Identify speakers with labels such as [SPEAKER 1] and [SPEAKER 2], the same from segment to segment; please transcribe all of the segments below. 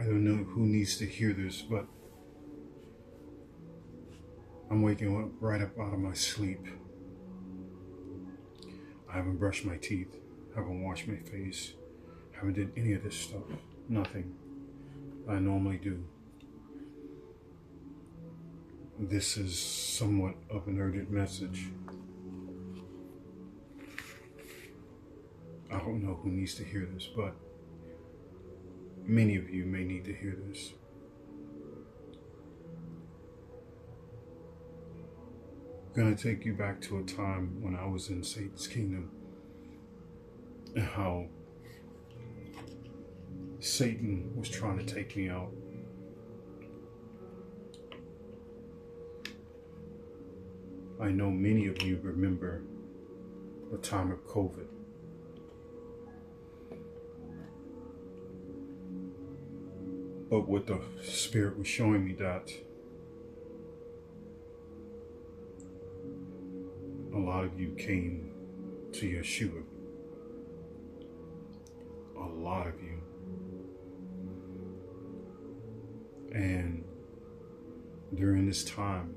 [SPEAKER 1] I don't know who needs to hear this, but I'm waking up right up out of my sleep. I haven't brushed my teeth, haven't washed my face, haven't did any of this stuff. Nothing I normally do. This is somewhat of an urgent message. I don't know who needs to hear this, but many of you may need to hear this. I'm going to take you back to a time when I was in Satan's kingdom and how Satan was trying to take me out. I know many of you remember the time of COVID. But what the Spirit was showing me that a lot of you came to Yeshua. A lot of you. And during this time,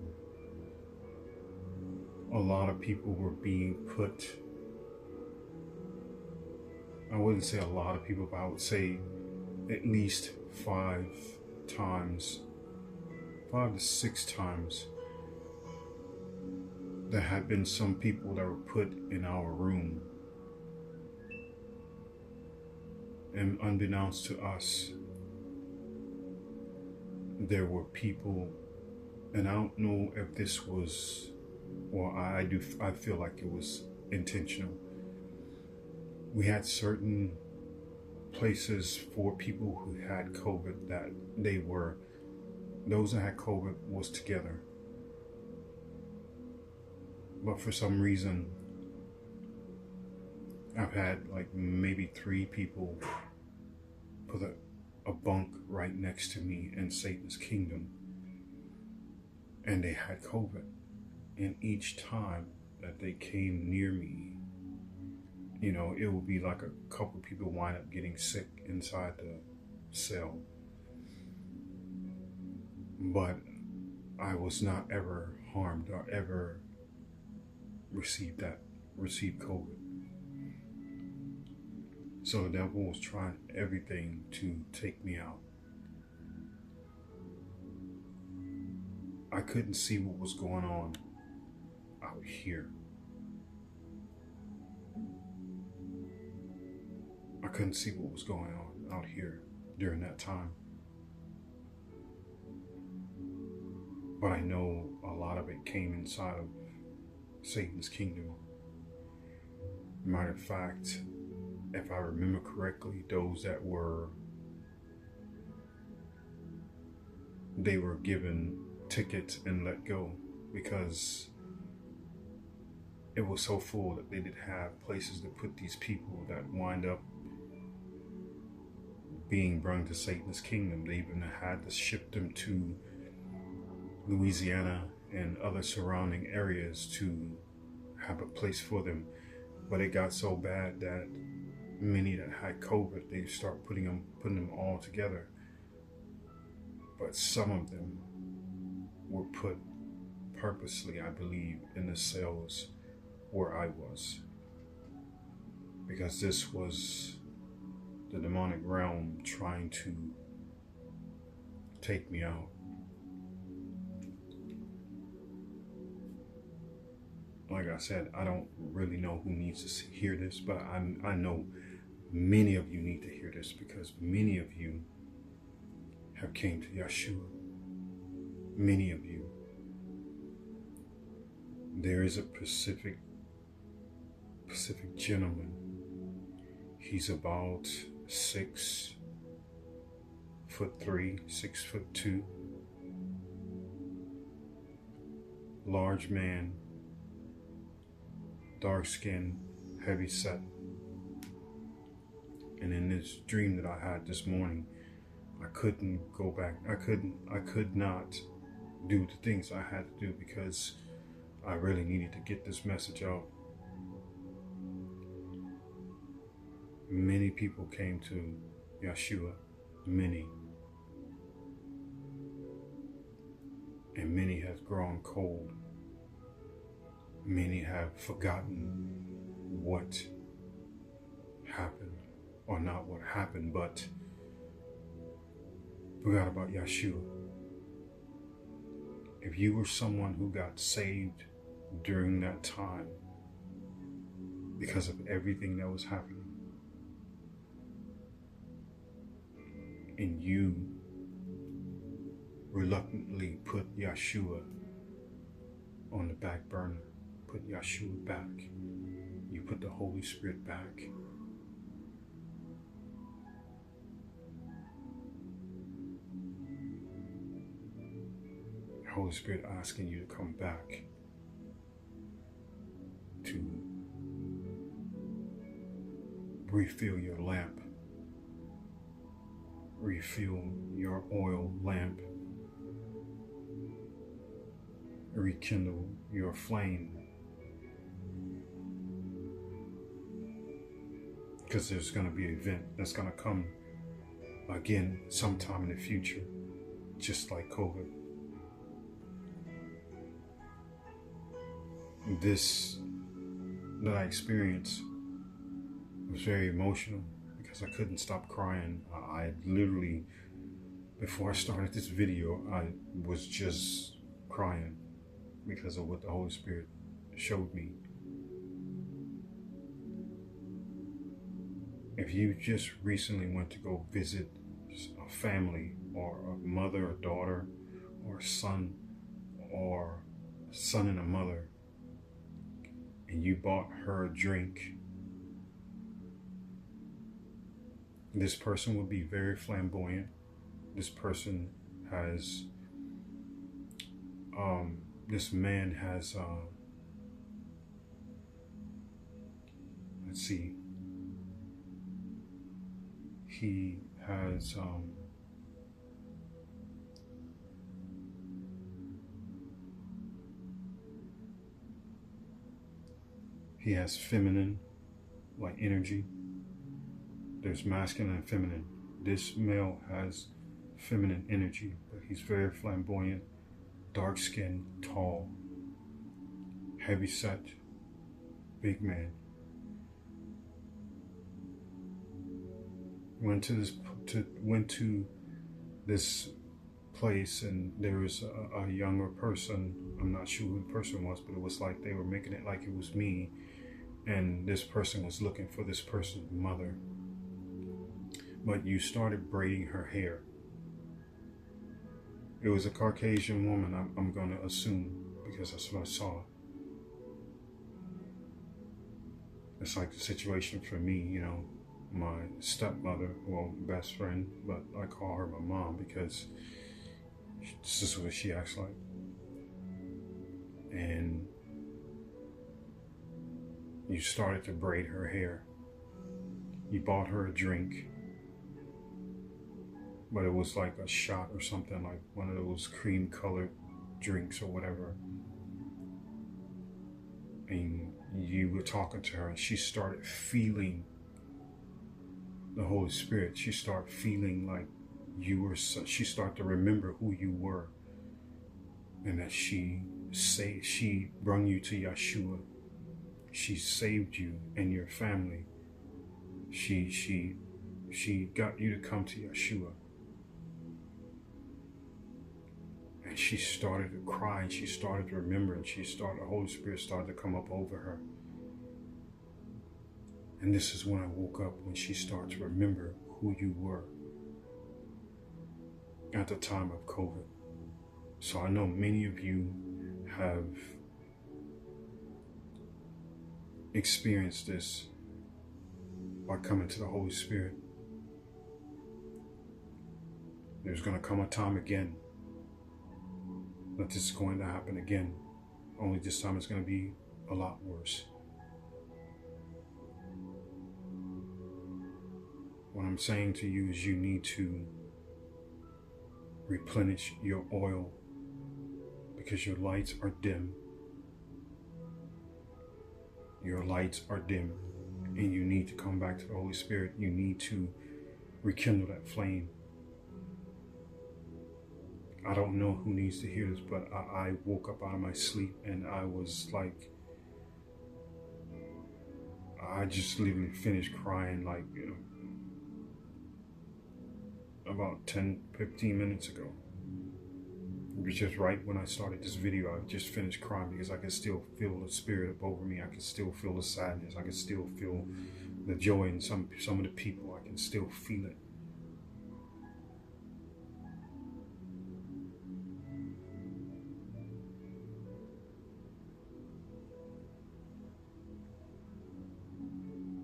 [SPEAKER 1] a lot of people were being put, I wouldn't say a lot of people, but I would say at least 5 to 6 times, there had been some people that were put in our room. And unbeknownst to us, there were people, and I don't know if this was, or I feel like it was intentional. We had certain places for people who had COVID that those that had COVID was together. But for some reason, I've had like maybe 3 people put a bunk right next to me in Satan's kingdom, and they had COVID. And each time that they came near me, you know, it would be like a couple people wind up getting sick inside the cell. But I was not ever harmed or ever received COVID. So the devil was trying everything to take me out. I couldn't see what was going on out here. I couldn't see what was going on out here during that time. But I know a lot of it came inside of Satan's kingdom. Matter of fact, if I remember correctly, those that they were given tickets and let go because it was so full that they didn't have places to put these people that wind up being brought to Satan's kingdom. They even had to ship them to Louisiana and other surrounding areas to have a place for them. But it got so bad that many that had COVID, they start putting them all together. But some of them were put purposely, I believe, in the cells where I was, because this was the demonic realm trying to take me out. Like I said, I don't really know who needs to hear this, but I know many of you need to hear this, because many of you have came to Yeshua. Many of you. There is a Pacific gentleman. He's about 6'3", 6'2", large man, dark skin, heavy set. And in this dream that I had this morning, I couldn't go back. I could not do the things I had to do because I really needed to get this message out. Many people came to Yeshua, many. and many have grown cold. Many have forgotten what happened, or not what happened, but forgot about Yeshua. If you were someone who got saved during that time because of everything that was happening, and you reluctantly put Yeshua on the back burner, put Yeshua back, you put the Holy Spirit back, the Holy Spirit asking you to come back to refill your lamp, refill your oil lamp, rekindle your flame. Because there's going to be an event that's going to come again sometime in the future, just like COVID. This that I experienced was very emotional because I couldn't stop crying. I literally, before I started this video, I was just crying because of what the Holy Spirit showed me. If you just recently went to go visit a family, or a mother, a daughter, or a son and a mother, and you bought her a drink, this person would be very flamboyant. This person has, this man has, let's see, he has, he has feminine, like, energy. There's masculine and feminine. This male has feminine energy, but he's very flamboyant, dark skinned, tall, heavy set, big man. Went to this place, and there was a younger person. I'm not sure who the person was, but it was like they were making it like it was me, and this person was looking for this person's mother. But you started braiding her hair. It was a Caucasian woman, I'm going to assume, because that's what I saw. It's like the situation for me, you know, my stepmother, well, best friend, but I call her my mom because this is what she acts like. And you started to braid her hair. You bought her a drink, but it was like a shot or something, like one of those cream colored drinks or whatever. And you were talking to her, and she started feeling the Holy Spirit. She started feeling like you were, she started to remember who you were, and that she brought you to Yeshua. She saved you and your family. She got you to come to Yeshua. And she started to cry, and she started to remember, and the Holy Spirit started to come up over her. And this is when I woke up, when she started to remember who you were at the time of COVID. So I know many of you have experienced this by coming to the Holy Spirit. There's going to come a time again that this is going to happen again. Only this time it's going to be a lot worse. What I'm saying to you is you need to replenish your oil, because your lights are dim. Your lights are dim, and you need to come back to the Holy Spirit. You need to rekindle that flame. I don't know who needs to hear this, but I woke up out of my sleep and I was like, I just literally finished crying like, about 10-15 minutes ago. Which is right when I started this video. I just finished crying because I could still feel the spirit up over me. I could still feel the sadness. I could still feel the joy in some of the people. I can still feel it.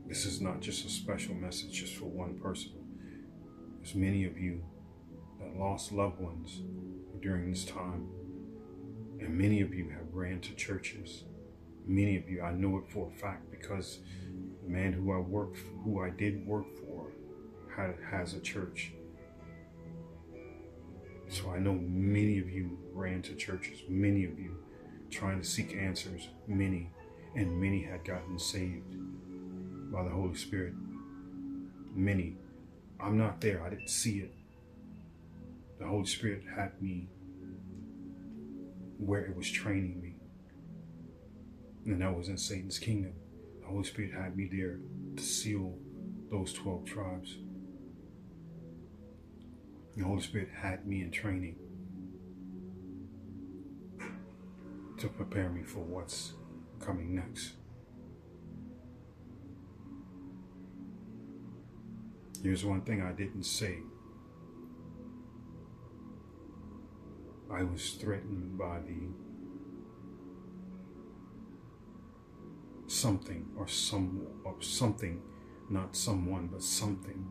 [SPEAKER 1] This is not just a special message just for one person. There's many of you that lost loved ones during this time. And many of you have ran to churches. Many of you, I know it for a fact because the man who I did work for has a church. So I know many of you ran to churches, many of you trying to seek answers, many had gotten saved by the Holy Spirit. Many. I'm not there, I didn't see it. The Holy Spirit had me where it was training me. And that was in Satan's kingdom. The Holy Spirit had me there to seal those 12 tribes. The Holy Spirit had me in training to prepare me for what's coming next. Here's one thing I didn't say. I was threatened by the something, not someone, but something.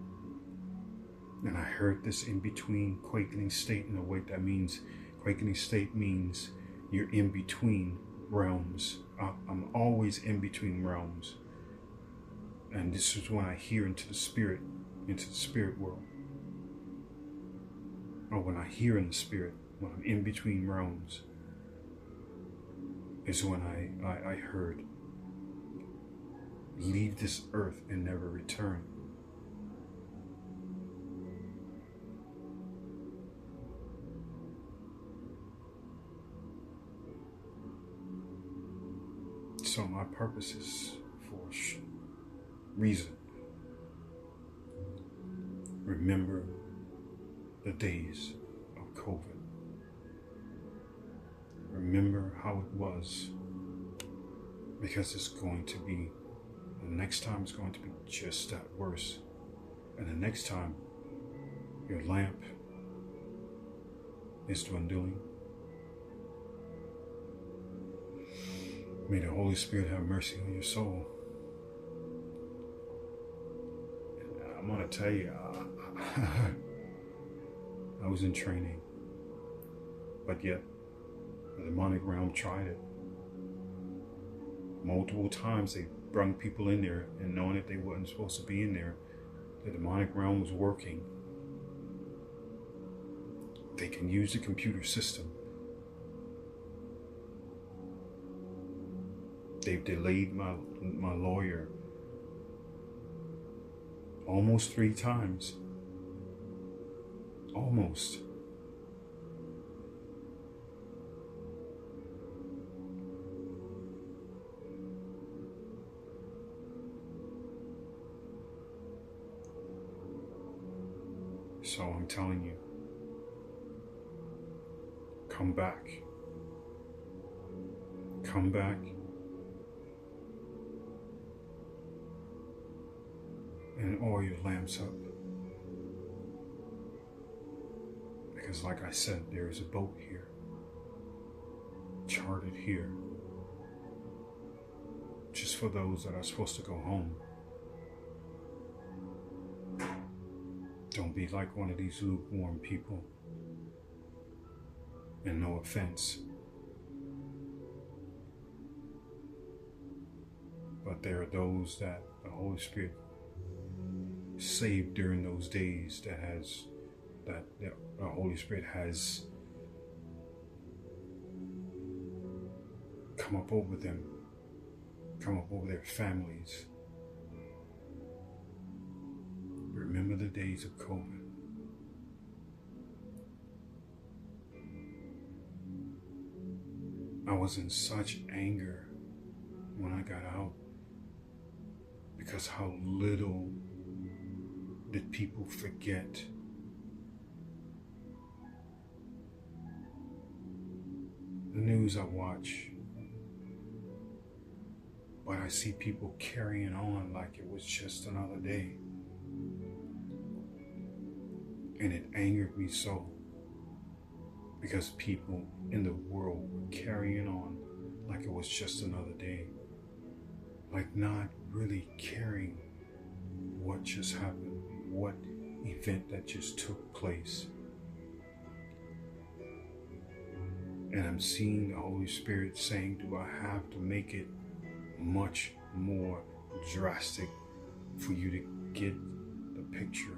[SPEAKER 1] And I heard this in between quaking state in a way that means, quaking state means you're in between realms. I'm always in between realms. And this is when I hear into the spirit world. Or when I hear in the spirit, when I'm in between realms, is when I heard, leave this earth and never return. So my purpose is for reason. Remember the days of COVID. Remember how it was, because it's going to be, the next time it's going to be just that worse. And the next time your lamp is dwindling, may the Holy Spirit have mercy on your soul. And I'm going to tell you, I was in training, but yet the demonic realm tried it. Multiple times they brung people in there and knowing that they weren't supposed to be in there, the demonic realm was working. They can use the computer system. They've delayed my lawyer almost 3 times. Almost. So I'm telling you, come back. Come back. And oil your lamps up. Because like I said, there is a boat here, chartered here, just for those that are supposed to go home. Don't be like one of these lukewarm people. And no offense, but there are those that the Holy Spirit saved during those days that the Holy Spirit has come up over them, come up over their families. Remember the days of COVID. I was in such anger when I got out because how little did people forget the news I watch, but I see people carrying on like it was just another day. And it angered me so, because people in the world were carrying on like it was just another day, like not really caring what just happened, what event that just took place. And I'm seeing the Holy Spirit saying, do I have to make it much more drastic for you to get the picture?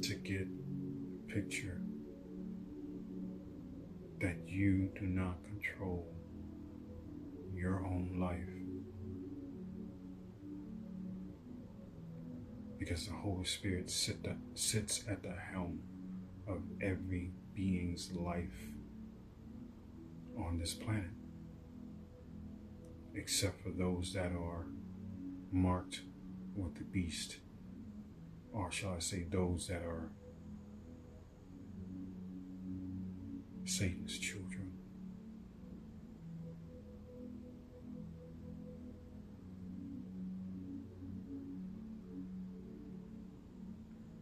[SPEAKER 1] To get the picture that you do not control your own life, because the Holy Spirit sits at the helm of every being's life on this planet, except for those that are marked with the beast, or shall I say those that are Satan's children.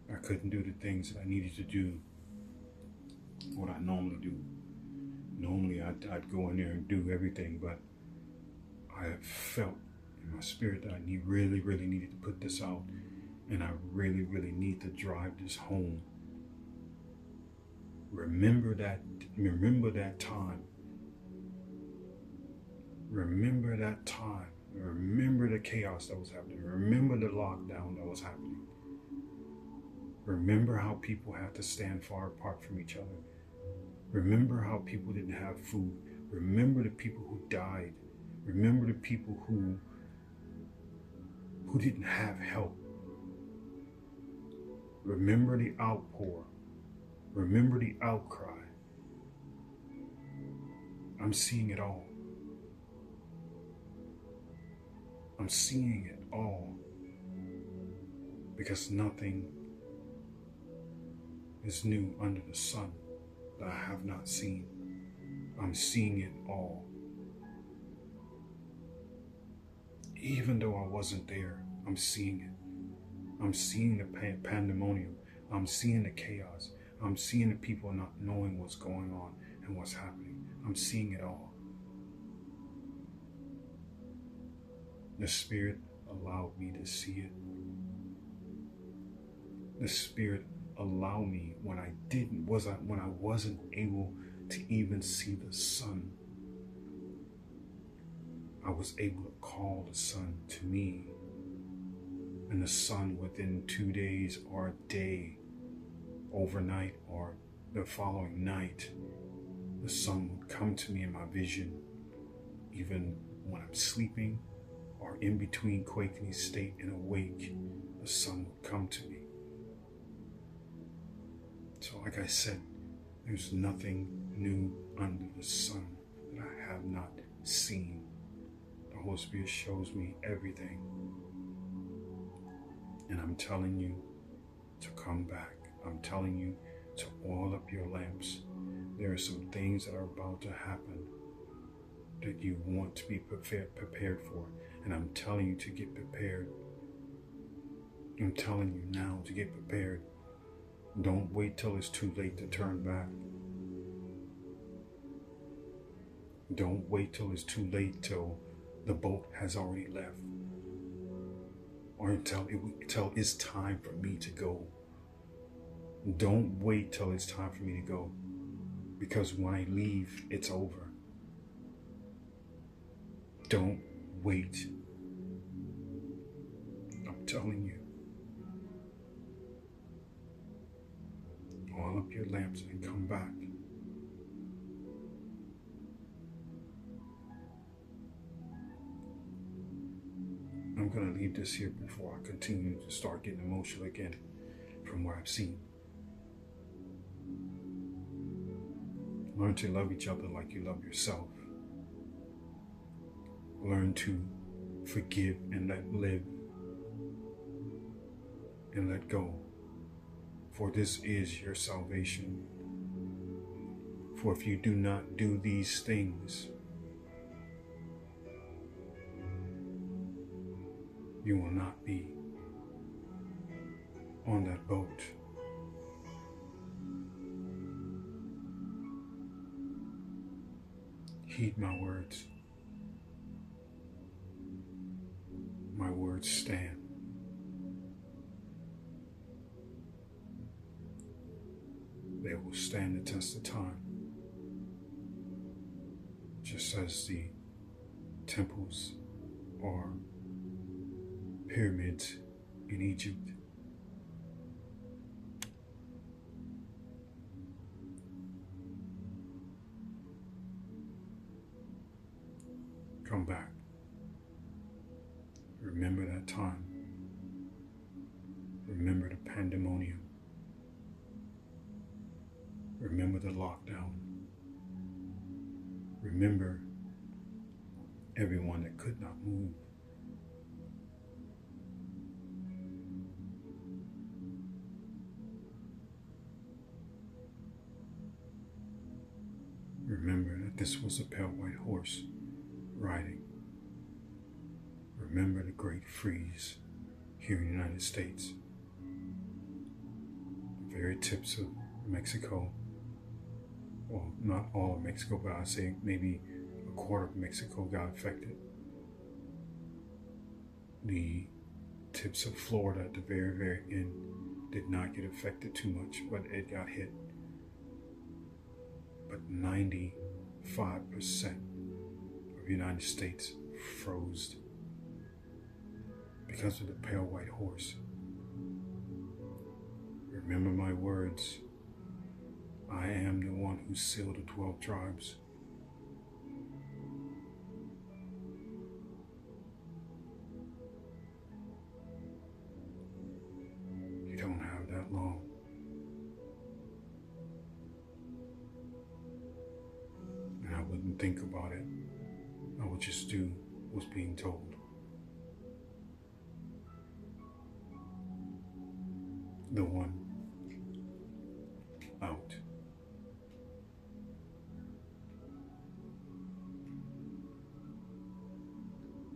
[SPEAKER 1] I couldn't do the things that I needed to do, what I normally do. Normally I'd go in there and do everything, but I felt in my spirit that I really needed to put this out, and I really need to drive this home. Remember that time. Remember that time. Remember the chaos that was happening. Remember the lockdown that was happening. Remember how people had to stand far apart from each other. Remember how people didn't have food. Remember the people who died. Remember the people who didn't have help. Remember the outpour. Remember the outcry. I'm seeing it all. I'm seeing it all, because nothing is new under the sun that I have not seen. I'm seeing it all. Even though I wasn't there, I'm seeing it. I'm seeing the pandemonium. I'm seeing the chaos. I'm seeing the people not knowing what's going on and what's happening. I'm seeing it all. The Spirit allowed me to see it. The Spirit allowed me when I wasn't able to even see the sun. I was able to call the sun to me, and the sun within 2 days or a day, overnight or the following night, the sun would come to me in my vision, even when I'm sleeping or in between quaking state and awake, the sun would come to me. So like I said, there's nothing new under the sun that I have not seen. The Holy Spirit shows me everything. And I'm telling you to come back. I'm telling you to oil up your lamps. There are some things that are about to happen that you want to be prepared for. And I'm telling you to get prepared. I'm telling you now to get prepared. Don't wait till it's too late to turn back. Don't wait till it's too late, till the boat has already left, or until it's time for me to go. Don't wait till it's time for me to go, because when I leave, it's over. Don't wait. I'm telling you. Oil up your lamps and come back. going to leave this here before I continue to start getting emotional again from what I've seen. Learn to love each other like you love yourself. Learn to forgive and let live and let go. For this is your salvation. For if you do not do these things, you will not be on that boat. Heed my words. My words stand. They will stand the test of time. Just as the temples or pyramids in Egypt. Come back. Remember that time. Remember the pandemonium. Remember the lockdown. Remember everyone that could not move. Remember that this was a pale white horse riding. Remember the great freeze here in the United States. The very tips of Mexico. Well, not all of Mexico, but I'd say maybe a quarter of Mexico got affected. The tips of Florida at the very, very end did not get affected too much, but it got hit. But 95% of the United States froze because of the pale white horse. Remember my words. I am the one who sealed the 12 tribes. You don't have that long. And I wouldn't think about it. I would just do what's being told. The one